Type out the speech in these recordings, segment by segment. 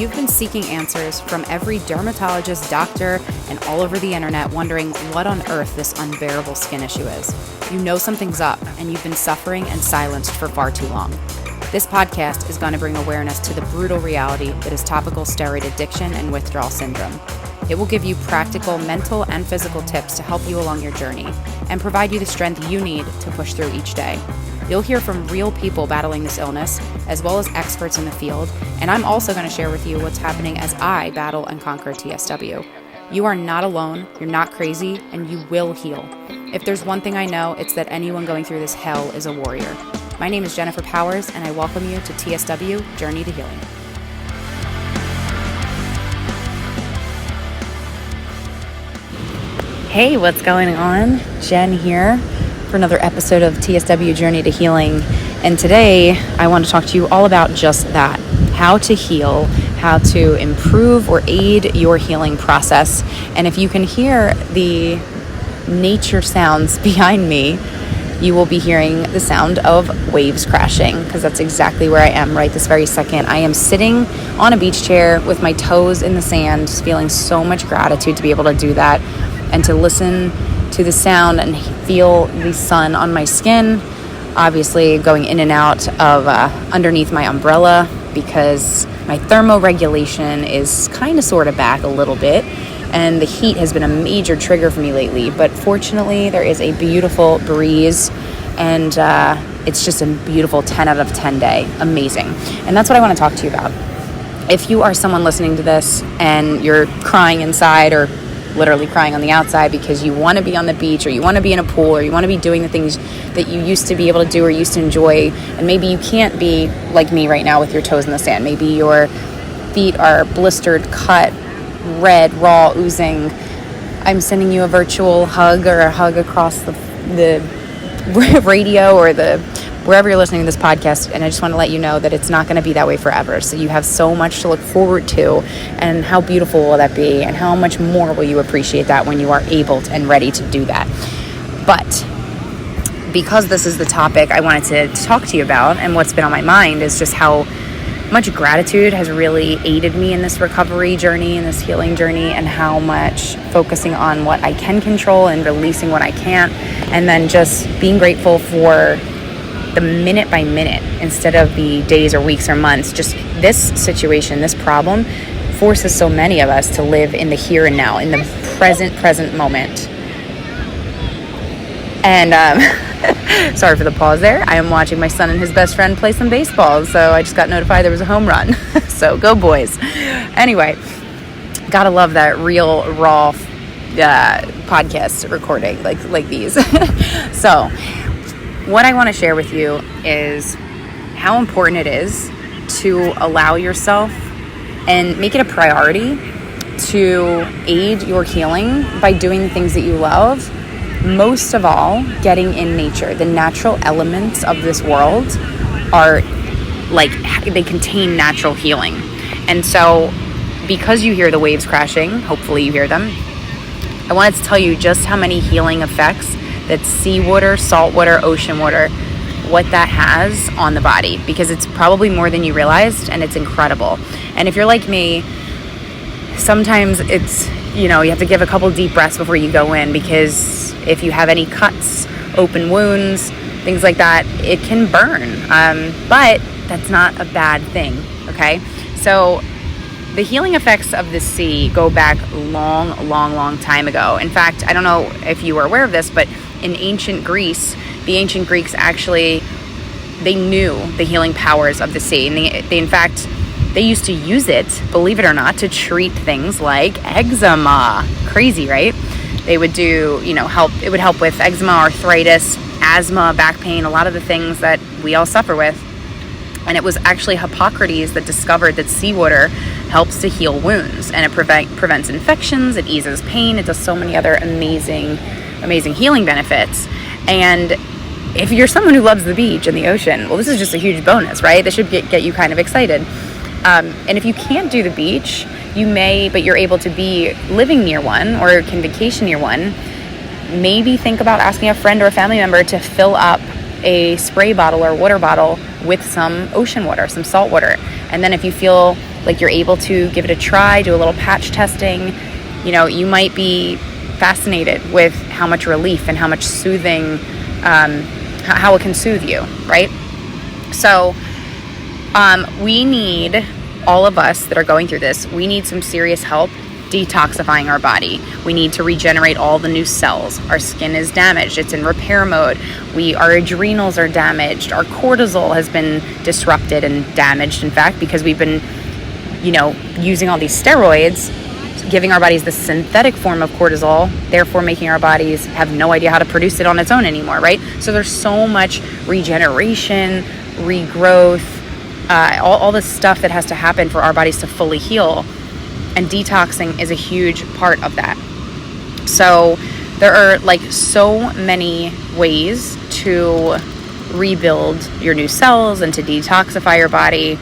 You've been seeking answers from every dermatologist, doctor, and all over the internet, wondering what on earth this unbearable skin issue is. You know something's up, and you've been suffering and silenced for far too long. This podcast is going to bring awareness to the brutal reality that is topical steroid addiction and withdrawal syndrome. It will give you practical mental and physical tips to help you along your journey and provide you the strength you need to push through each day. You'll hear from real people battling this illness, as well as experts in the field, and I'm also going to share with you what's happening as I battle and conquer TSW. You are not alone, you're not crazy, and you will heal. If there's one thing I know, it's that anyone going through this hell is a warrior. My name is Jennifer Powers, and I welcome you to TSW Journey to Healing. Hey, what's going on? Jen here for another episode of TSW Journey to Healing. And today I want to talk to you all about just that, how to heal, how to improve or aid your healing process. And if you can hear the nature sounds behind me, you will be hearing the sound of waves crashing, because that's exactly where I am right this very second. I am sitting on a beach chair with my toes in the sand, just feeling so much gratitude to be able to do that and to listen to the sound and feel the sun on my skin, obviously going in and out of underneath my umbrella, because my thermoregulation is kind of sort of back a little bit, and the heat has been a major trigger for me lately. But fortunately, there is a beautiful breeze, and it's just a beautiful 10 out of 10 day. Amazing. And that's what I want to talk to you about. If you are someone listening to this and you're crying inside, or literally crying on the outside because you want to be on the beach, or you want to be in a pool, or you want to be doing the things that you used to be able to do or used to enjoy, and maybe you can't be like me right now with your toes in the sand. Maybe your feet are blistered, cut, red, raw, oozing. I'm sending you a virtual hug, or a hug across the radio or wherever you're listening to this podcast, and I just want to let you know that it's not going to be that way forever. So you have so much to look forward to, and how beautiful will that be, and how much more will you appreciate that when you are able and ready to do that. But because this is the topic I wanted to talk to you about, and what's been on my mind is just how much gratitude has really aided me in this recovery journey, in this healing journey, and how much focusing on what I can control and releasing what I can't, and then just being grateful for the minute by minute instead of the days or weeks or months. Just this situation, this problem forces so many of us to live in the here and now, in the present moment. And sorry for the pause there. I am watching my son and his best friend play some baseball, so I just got notified there was a home run. So go boys. Anyway, gotta love that real raw podcast recording like these. So what I want to share with you is how important it is to allow yourself and make it a priority to aid your healing by doing the things that you love. Most of all, getting in nature. The natural elements of this world are they contain natural healing. And so because you hear the waves crashing, hopefully you hear them, I wanted to tell you just how many healing effects that seawater, saltwater, ocean water, what that has on the body, because it's probably more than you realized, and it's incredible. And if you're like me, sometimes it's, you have to give a couple deep breaths before you go in, because if you have any cuts, open wounds, things like that, it can burn. But that's not a bad thing, okay? So the healing effects of the sea go back long time ago. In fact, I don't know if you were aware of this, but in ancient Greece, the ancient Greeks actually, they knew the healing powers of the sea. And they in fact, they used to use it, believe it or not, to treat things like eczema. Crazy, right? They would do, it would help with eczema, arthritis, asthma, back pain, a lot of the things that we all suffer with. And it was actually Hippocrates that discovered that seawater helps to heal wounds, and it prevents infections, it eases pain, it does so many other amazing healing benefits. And if you're someone who loves the beach and the ocean, well, this is just a huge bonus, right? This should get you kind of excited. And if you can't do the beach, but you're able to be living near one or can vacation near one, maybe think about asking a friend or a family member to fill up a spray bottle or water bottle with some ocean water, some salt water. And then if you feel like you're able to give it a try, do a little patch testing. You know, you might be fascinated with how much relief and how much soothing, how it can soothe you, right? So we need, all of us that are going through this, we need some serious help detoxifying our body. We need to regenerate all the new cells. Our skin is damaged. It's in repair mode. Our adrenals are damaged. Our cortisol has been disrupted and damaged, in fact, because we've been, using all these steroids, giving our bodies the synthetic form of cortisol, therefore making our bodies have no idea how to produce it on its own anymore, right? So there's so much regeneration, regrowth, all this stuff that has to happen for our bodies to fully heal. And detoxing is a huge part of that. So there are so many ways to rebuild your new cells and to detoxify your body.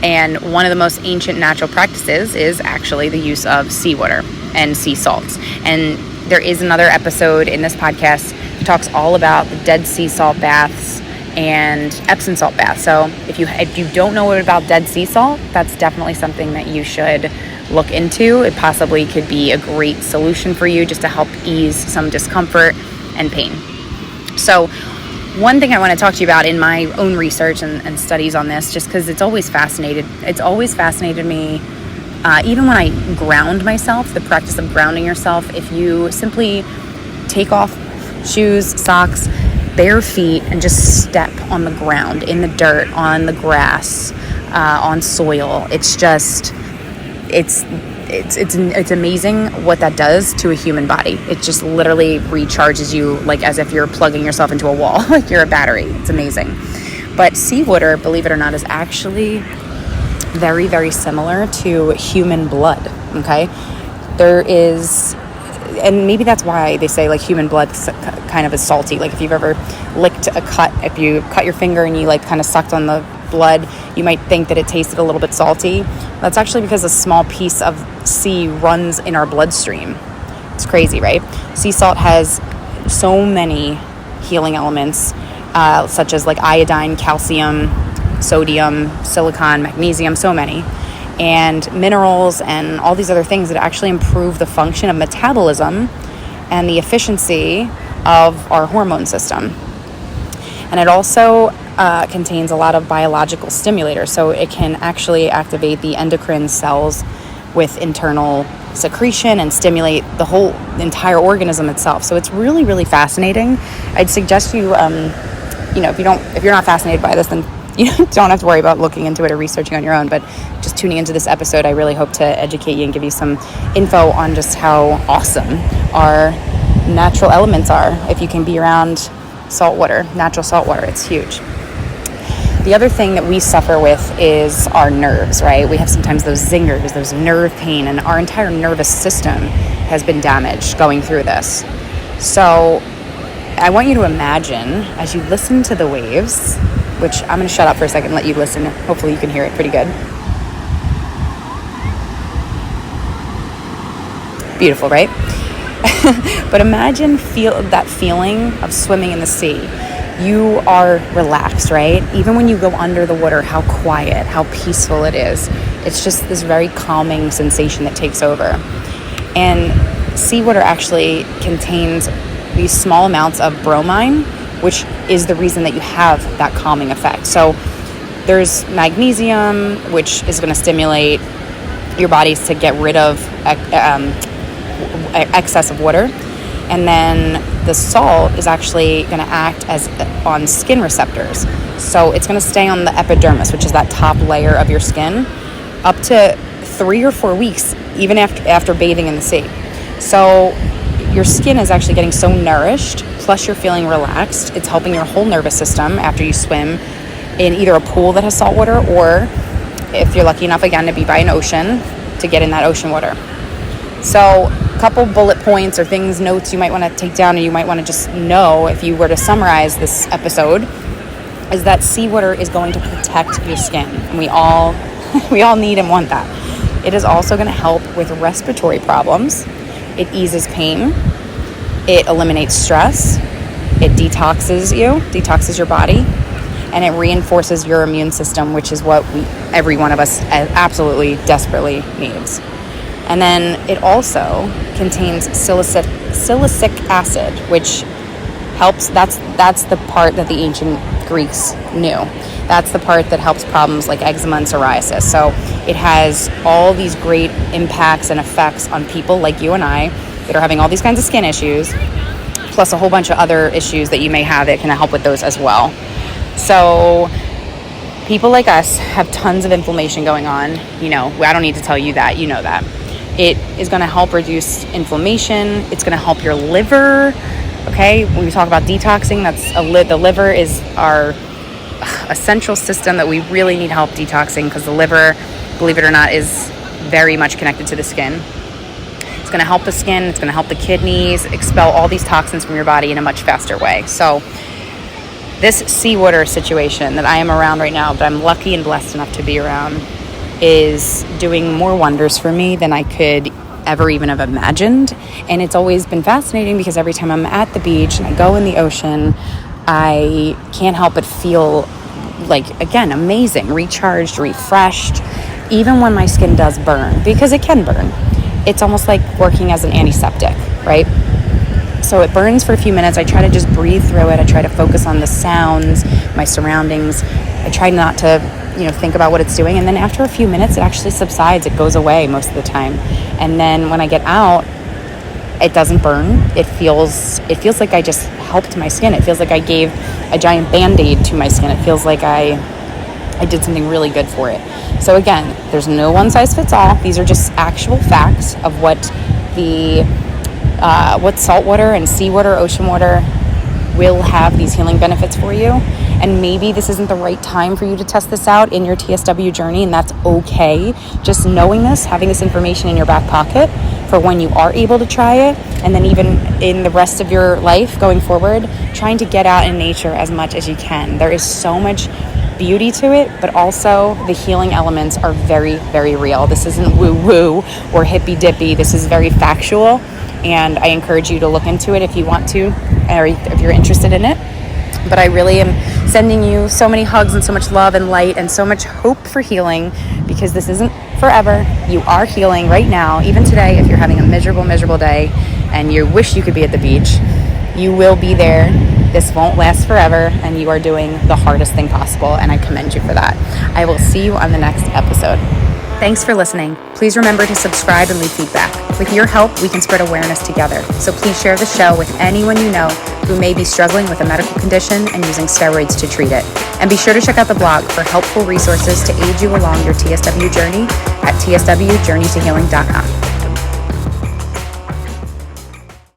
And one of the most ancient natural practices is actually the use of seawater and sea salts. And there is another episode in this podcast that talks all about the Dead Sea salt baths and Epsom salt baths. So if you don't know about Dead Sea salt, that's definitely something that you should look into. It possibly could be a great solution for you just to help ease some discomfort and pain. So one thing I want to talk to you about in my own research and studies on this, just because it's always fascinated me, even when I ground myself, the practice of grounding yourself, if you simply take off shoes, socks, bare feet, and just step on the ground, in the dirt, on the grass, on soil, it's amazing what that does to a human body. It just literally recharges you as if you're plugging yourself into a wall, like you're a battery. It's amazing. But seawater, believe it or not, is actually very, very similar to human blood, okay? There is, and maybe that's why they say human blood kind of is salty. If you've ever licked a cut, if you cut your finger and you kind of sucked on the blood, you might think that it tasted a little bit salty. That's actually because a small piece of sea runs in our bloodstream. It's crazy, right? Sea salt has so many healing elements, such as iodine, calcium, sodium, silicon, magnesium, so many, and minerals and all these other things that actually improve the function of metabolism and the efficiency of our hormone system. And it also contains a lot of biological stimulators, so it can actually activate the endocrine cells with internal secretion and stimulate the whole entire organism itself. So it's really, really fascinating. I'd suggest you, if you're not fascinated by this, then you don't have to worry about looking into it or researching on your own. But just tuning into this episode, I really hope to educate you and give you some info on just how awesome our natural elements are. If you can be around salt water, natural salt water, it's huge. The other thing that we suffer with is our nerves, right? We have sometimes those zingers, those nerve pain, and our entire nervous system has been damaged going through this. So I want you to imagine, as you listen to the waves, which I'm going to shut up for a second and let you listen. Hopefully you can hear it pretty good. Beautiful, right? But imagine that feeling of swimming in the sea. You are relaxed, right? Even when you go under the water, how quiet, how peaceful it is. It's just this very calming sensation that takes over. And seawater actually contains these small amounts of bromine, which is the reason that you have that calming effect. So there's magnesium, which is going to stimulate your bodies to get rid of excess of water. And then the salt is actually going to act on skin receptors. So it's going to stay on the epidermis, which is that top layer of your skin, up to 3 or 4 weeks, even after bathing in the sea. So your skin is actually getting so nourished, plus you're feeling relaxed. It's helping your whole nervous system after you swim in either a pool that has salt water, or if you're lucky enough, again, to be by an ocean, to get in that ocean water. So a couple bullet points or things, notes you might want to take down, and you might want to just know, if you were to summarize this episode, is that seawater is going to protect your skin. And we all need and want that. It is also going to help with respiratory problems. It eases pain. It eliminates stress. It detoxes your body. and it reinforces your immune system, which is what every one of us absolutely desperately needs. And then it also contains silicic acid, which helps. That's the part that the ancient Greeks knew. That's the part that helps problems like eczema and psoriasis. So it has all these great impacts and effects on people like you and I that are having all these kinds of skin issues, plus a whole bunch of other issues that you may have that can help with those as well. So people like us have tons of inflammation going on. I don't need to tell you that, you know that. It is going to help reduce inflammation. It's going to help your liver. Okay, when we talk about detoxing, the liver is our essential system that we really need help detoxing, because the liver, believe it or not, is very much connected to the skin. It's going to help the skin. It's going to help the kidneys expel all these toxins from your body in a much faster way. So this seawater situation that I am around right now, but I'm lucky and blessed enough to be around, is doing more wonders for me than I could ever even have imagined. And it's always been fascinating because every time I'm at the beach and I go in the ocean, I can't help but feel like, again, amazing, recharged, refreshed, even when my skin does burn, because it can burn. It's almost like working as an antiseptic, right? So it burns for a few minutes. I try to just breathe through it. I try to focus on the sounds, my surroundings. I try not to, think about what it's doing. And then after a few minutes, it actually subsides. It goes away most of the time. And then when I get out, it doesn't burn. It feels like I just helped my skin. It feels like I gave a giant Band-Aid to my skin. It feels like I did something really good for it. So again, there's no one size fits all. These are just actual facts of what saltwater and seawater, ocean water will have these healing benefits for you. And maybe this isn't the right time for you to test this out in your TSW journey, and that's okay. Just knowing this, having this information in your back pocket for when you are able to try it, and then even in the rest of your life going forward, trying to get out in nature as much as you can. There is so much beauty to it, but also the healing elements are very, very real. This isn't woo-woo or hippy-dippy. This is very factual, and I encourage you to look into it if you want to, or if you're interested in it. But I really am sending you so many hugs and so much love and light and so much hope for healing, because this isn't forever. You are healing right now, even today. If you're having a miserable, miserable day and you wish you could be at the beach, you will be there. This won't last forever, and you are doing the hardest thing possible, and I commend you for that. I will see you on the next episode. Thanks for listening. Please remember to subscribe and leave feedback. With your help, we can spread awareness together. So please share the show with anyone you know who may be struggling with a medical condition and using steroids to treat it. And be sure to check out the blog for helpful resources to aid you along your TSW journey at tswjourneytohealing.com.